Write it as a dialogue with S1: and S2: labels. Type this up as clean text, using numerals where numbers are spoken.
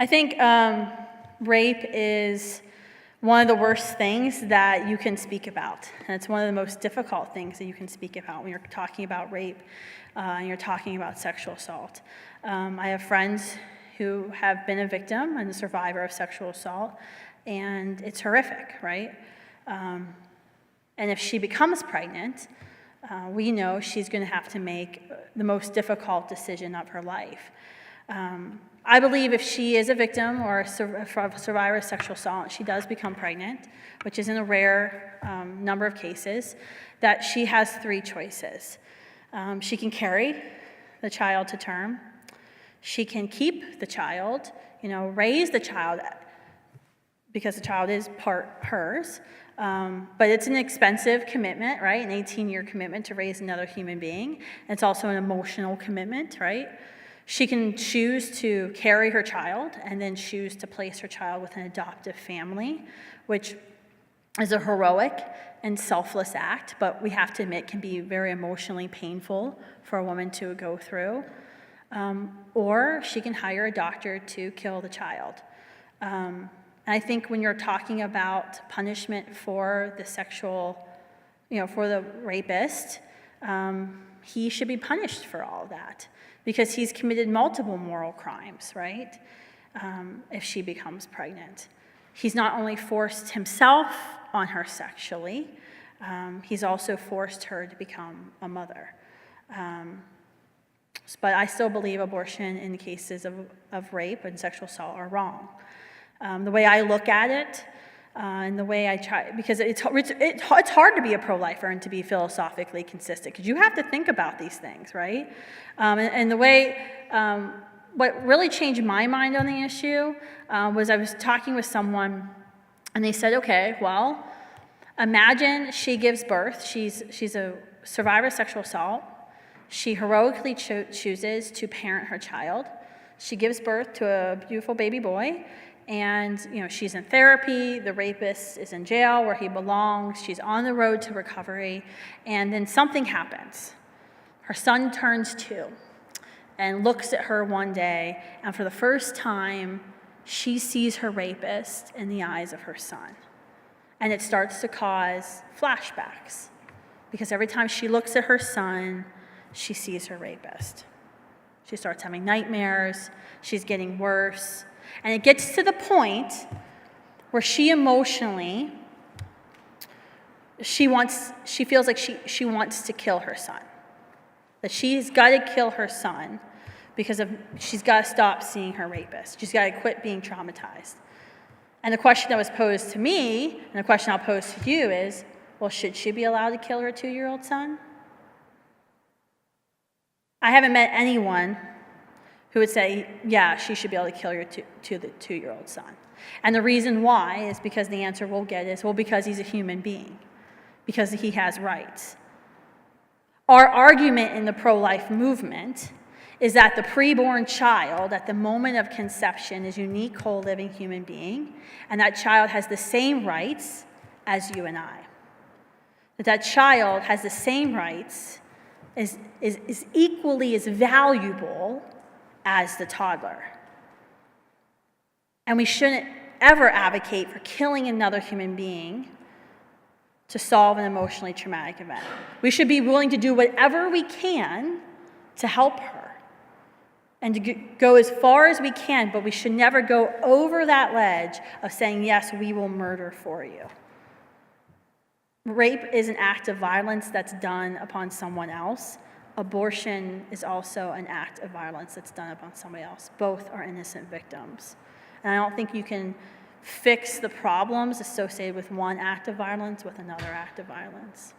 S1: I think rape is one of the worst things that you can speak about. And it's one of the most difficult things that you can speak about when you're talking about rape and you're talking about sexual assault. I have friends who have been a victim and a survivor of sexual assault, and it's horrific, right? And if she becomes pregnant, we know she's going to have to make the most difficult decision of her life. I believe if she is a victim or a survivor of sexual assault, she does become pregnant, which is in a rare number of cases, that she has three choices. She can carry the child to term. She can keep the child, raise the child, because the child is part hers. But it's an expensive commitment, right? An 18-year commitment to raise another human being. It's also an emotional commitment, right? She can choose to carry her child and then choose to place her child with an adoptive family, which is a heroic and selfless act, but we have to admit can be very emotionally painful for a woman to go through. Or she can hire a doctor to kill the child. And I think when you're talking about punishment for the sexual, for the rapist, he should be punished for all of that because he's committed multiple moral crimes, right? If she becomes pregnant. He's not only forced himself on her sexually, he's also forced her to become a mother. But I still believe abortion in the cases of rape and sexual assault are wrong. The way I look at it, and the way I try, because it's hard to be a pro-lifer and to be philosophically consistent, because you have to think about these things, right? And the way, what really changed my mind on the issue was I was talking with someone, and they said, okay, well, imagine she gives birth. She's a survivor of sexual assault. She heroically chooses to parent her child. She gives birth to a beautiful baby boy. And, she's in therapy, the rapist is in jail where he belongs, she's on the road to recovery, and then something happens. Her son turns 2 and looks at her one day, and for the first time, she sees her rapist in the eyes of her son. And it starts to cause flashbacks, because every time she looks at her son, she sees her rapist. She starts having nightmares, she's getting worse. And it gets to the point where she emotionally, she feels like she wants to kill her son. That she's got to kill her son because she's got to stop seeing her rapist. She's got to quit being traumatized. And the question that was posed to me, and the question I'll pose to you is, well, should she be allowed to kill her 2-year-old son? I haven't met anyone who would say, yeah, she should be able to kill the 2-year-old son. And the reason why is because the answer we'll get is, well, because he's a human being, because he has rights. Our argument in the pro-life movement is that the preborn child at the moment of conception is a unique, whole, living human being, and that child has the same rights as you and I. That child has the same rights, is equally as valuable as the toddler. And we shouldn't ever advocate for killing another human being to solve an emotionally traumatic event. We should be willing to do whatever we can to help her and to go as far as we can, but we should never go over that ledge of saying, yes, we will murder for you. Rape is an act of violence that's done upon someone else. Abortion is also an act of violence that's done upon somebody else. Both are innocent victims. And I don't think you can fix the problems associated with one act of violence with another act of violence.